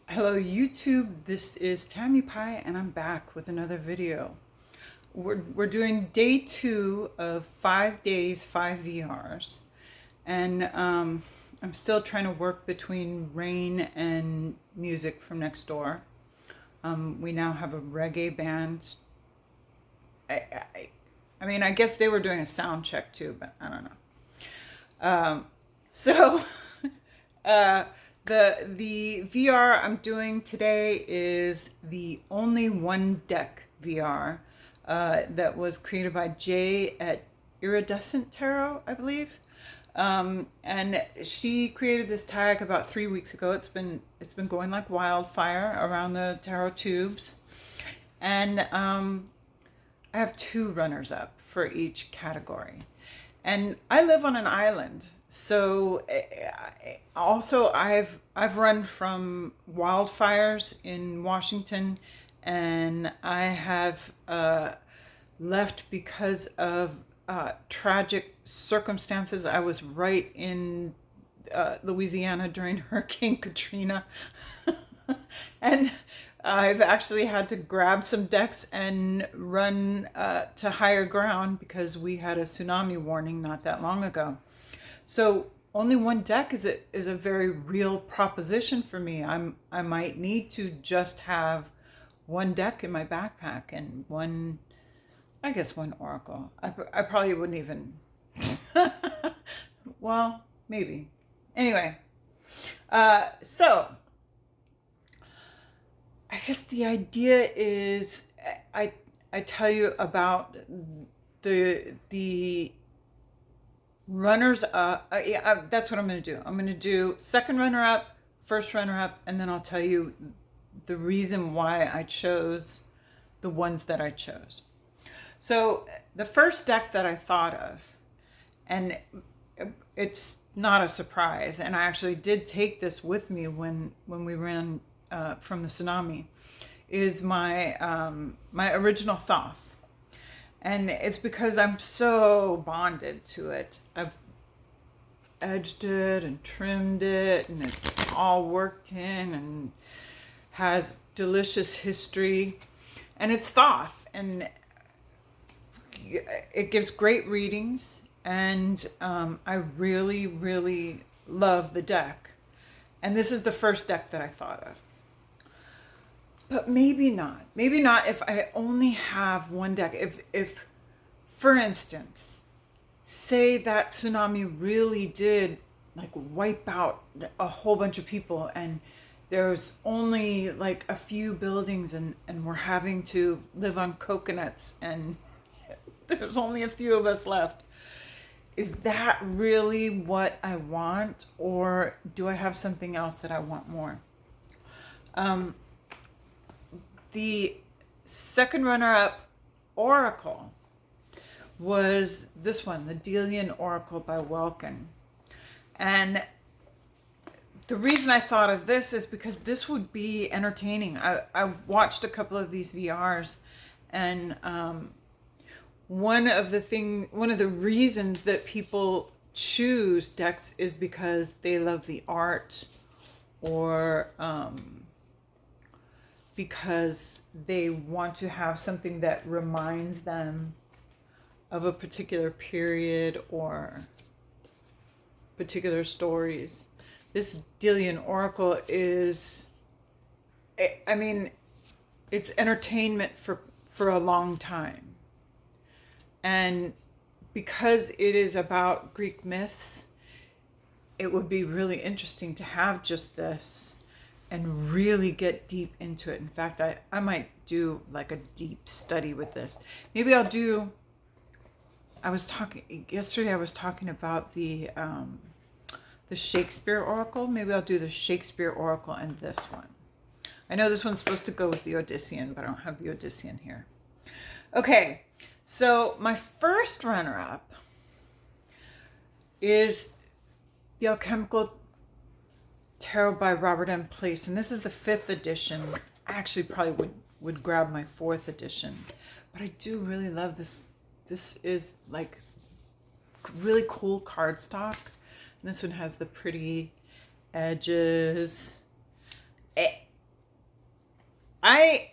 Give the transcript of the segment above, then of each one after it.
Hello YouTube, this is Tammy Pie and I'm back with another video. We're doing day 2 of 5 days, 5 VRs. And I'm still trying to work between rain and music from next door. We now have a reggae band. I mean, I guess they were doing a sound check too, but I don't know. So the VR I'm doing today is the only one deck VR that was created by Jay at Iridescent Tarot, I believe. And she created this tag about 3 weeks ago. It's been going like wildfire around the tarot tubes, and I have 2 runners up for each category. And I live on an island, so also I've run from wildfires in Washington, and I have left because of tragic circumstances. I was right in Louisiana during Hurricane Katrina. And I've actually had to grab some decks and run to higher ground because we had a tsunami warning not that long ago. So only one deck is a very real proposition for me. I might need to just have one deck in my backpack and one oracle. I probably wouldn't even. Well, maybe. Anyway, so I guess the idea is I tell you about the runners up. Yeah, that's what I'm going to do. I'm going to do second runner up, first runner up, and then I'll tell you the reason why I chose the ones that I chose. So the first deck that I thought of, and it's not a surprise, and I actually did take this with me when we ran from the tsunami, is my my original Thoth. And it's because I'm so bonded to it. I've edged it and trimmed it, and it's all worked in and has delicious history. And it's Thoth, and it gives great readings, and I really, really love the deck. And this is the first deck that I thought of. But maybe not. Maybe not if I only have one deck. If, for instance, say that tsunami really did like wipe out a whole bunch of people, and there's only like a few buildings, and we're having to live on coconuts, and there's only a few of us left. Is that really what I want, or do I have something else that I want more? The second runner-up oracle was this one, the Delian Oracle by Welkin. And the reason I thought of this is because this would be entertaining. I watched a couple of these VRs, and one of the reasons that people choose decks is because they love the art, or because they want to have something that reminds them of a particular period or particular stories. This Delian Oracle is, I mean, it's entertainment for a long time. And because it is about Greek myths, it would be really interesting to have just this and really get deep into it. In fact, I might do like a deep study with this. Maybe I'll do, yesterday I was talking about the Shakespeare Oracle. Maybe I'll do the Shakespeare Oracle and this one. I know this one's supposed to go with the Odyssean, but I don't have the Odyssean here. Okay, so my first runner-up is the Alchemical Tarot by Robert M. Place, and this is the 5th edition. I actually probably would grab my 4th edition, but I do really love this. This is like really cool cardstock. And this one has the pretty edges. I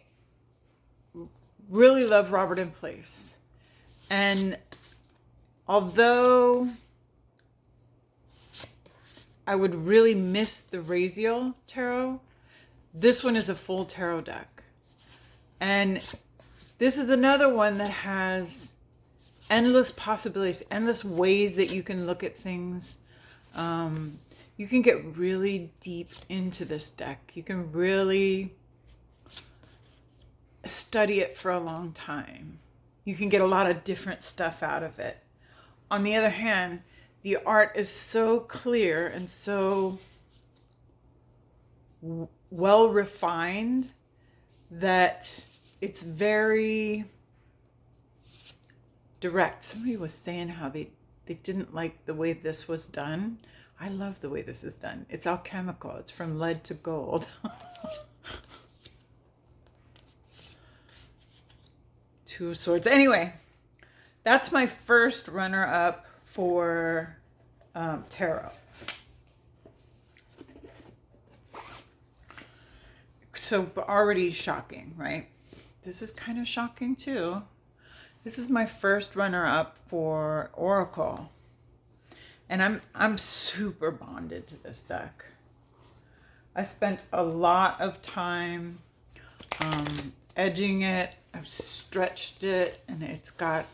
really love Robert in Place. And although I would really miss the Raziel tarot, this one is a full tarot deck. And this is another one that has endless possibilities, endless ways that you can look at things. You can get really deep into this deck. You can really study it for a long time. You can get a lot of different stuff out of it. On the other hand, the art is so clear and so well refined that it's very direct. Somebody was saying how they didn't like the way this was done. I love the way this is done. It's alchemical. It's from lead to gold. Two of Swords. Anyway, that's my first runner-up for tarot. So already shocking, right? This is kind of shocking too. This is my first runner-up for Oracle. And I'm super bonded to this deck. I spent a lot of time edging it. I've stretched it, and it's got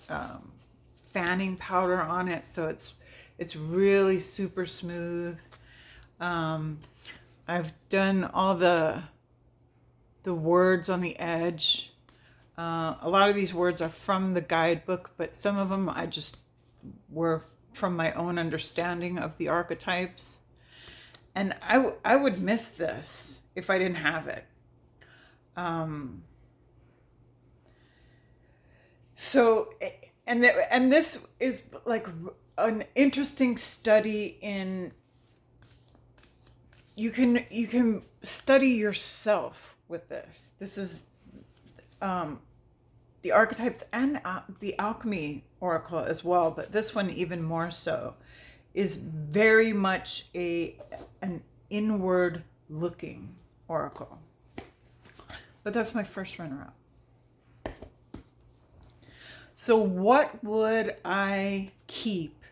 fanning powder on it, so it's really super smooth. I've done all the words on the edge. A lot of these words are from the guidebook, but some of them I just were from my own understanding of the archetypes. And I would miss this if I didn't have it. So, and this is like an interesting study in, you can study yourself with this. This is the archetypes and the alchemy oracle as well, but this one even more so is very much an inward looking oracle. But that's my first runner-up. So what would I keep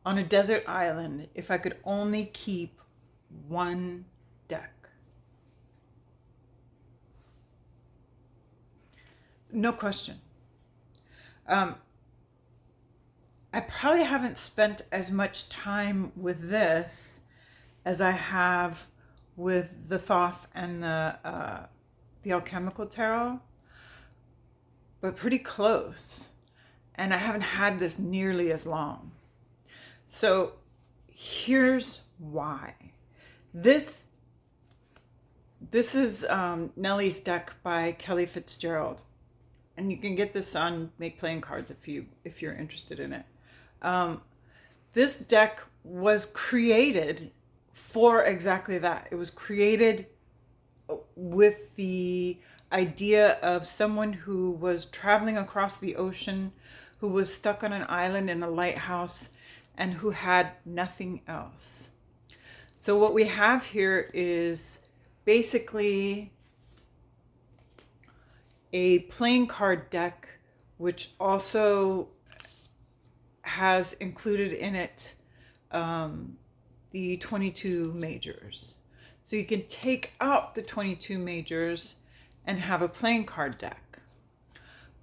on a desert island if I could only keep one deck? No question. I probably haven't spent as much time with this as I have with the Thoth and the Alchemical tarot, but pretty close. And I haven't had this nearly as long. So here's why. This is Nellie's deck by Kelly Fitzgerald. And you can get this on Make Playing Cards if you're interested in it. This deck was created for exactly that. It was created with the idea of someone who was traveling across the ocean, who was stuck on an island in a lighthouse, and who had nothing else. So what we have here is basically a playing card deck, which also has included in it the 22 majors. So you can take out the 22 majors and have a playing card deck.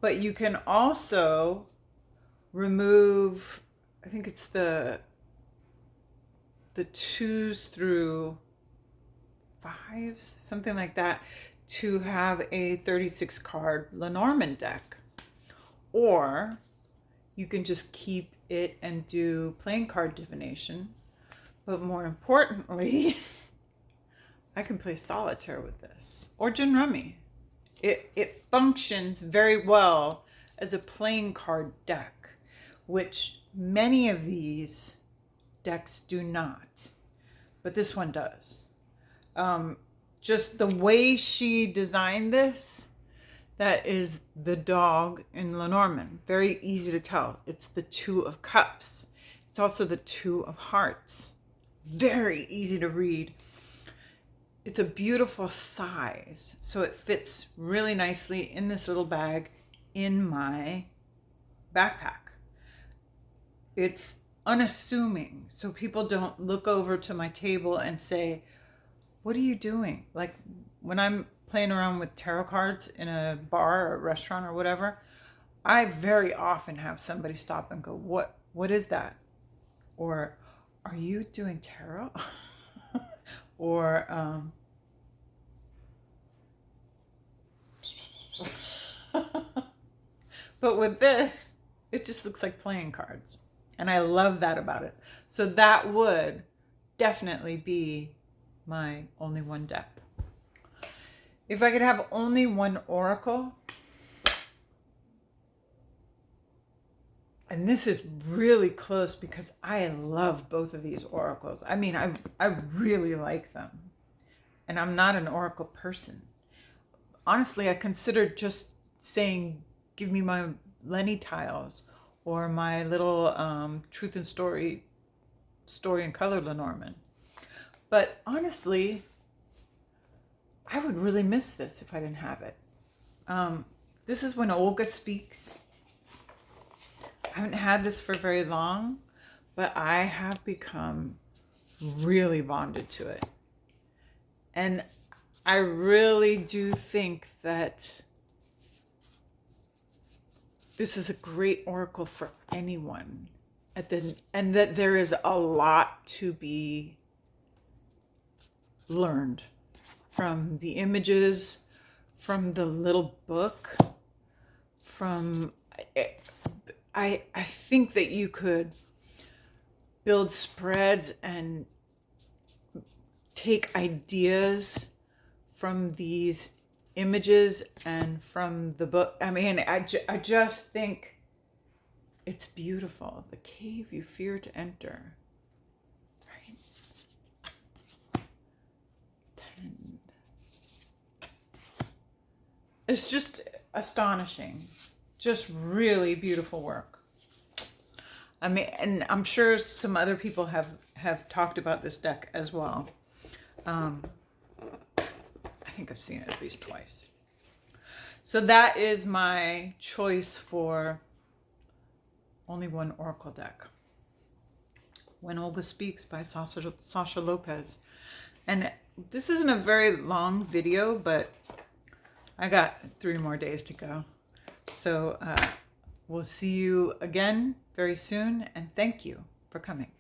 But you can also remove, I think it's the 2s through 5s, something like that, to have a 36 card Lenormand deck. Or you can just keep it and do playing card divination. But more importantly, I can play solitaire with this, or gin rummy. It functions very well as a playing card deck, which many of these decks do not, but this one does. Just the way she designed this, that is the dog in Lenormand. Very easy to tell. It's the 2 of Cups. It's also the 2 of Hearts. Very easy to read. it's a beautiful size. So it fits really nicely in this little bag in my backpack. It's unassuming, so people don't look over to my table and say, what are you doing? Like when I'm playing around with tarot cards in a bar or a restaurant or whatever, I very often have somebody stop and go, what is that? Or, are you doing tarot? Or, but with this, it just looks like playing cards. And I love that about it. So that would definitely be my only one deck. If I could have only one oracle, and this is really close because I love both of these oracles. I mean, I really like them. And I'm not an oracle person. Honestly, I considered just saying, give me my Lenny tiles or my little Truth and Story and Color Lenormand. But honestly, I would really miss this if I didn't have it. This is when Olga speaks. I haven't had this for very long, but I have become really bonded to it. And I really do think that this is a great oracle for anyone. And that there is a lot to be learned from the images, from the little book, from... I think that you could build spreads and take ideas from these images and from the book. I mean, I just think it's beautiful. The cave you fear to enter. Right? 10. It's just astonishing. Just really beautiful work. I mean, and I'm sure some other people have talked about this deck as well. I think I've seen it at least twice. So that is my choice for only one oracle deck. When Olga Speaks by Sasha Lopez. And this isn't a very long video, but I got 3 more days to go. So we'll see you again very soon, and thank you for coming.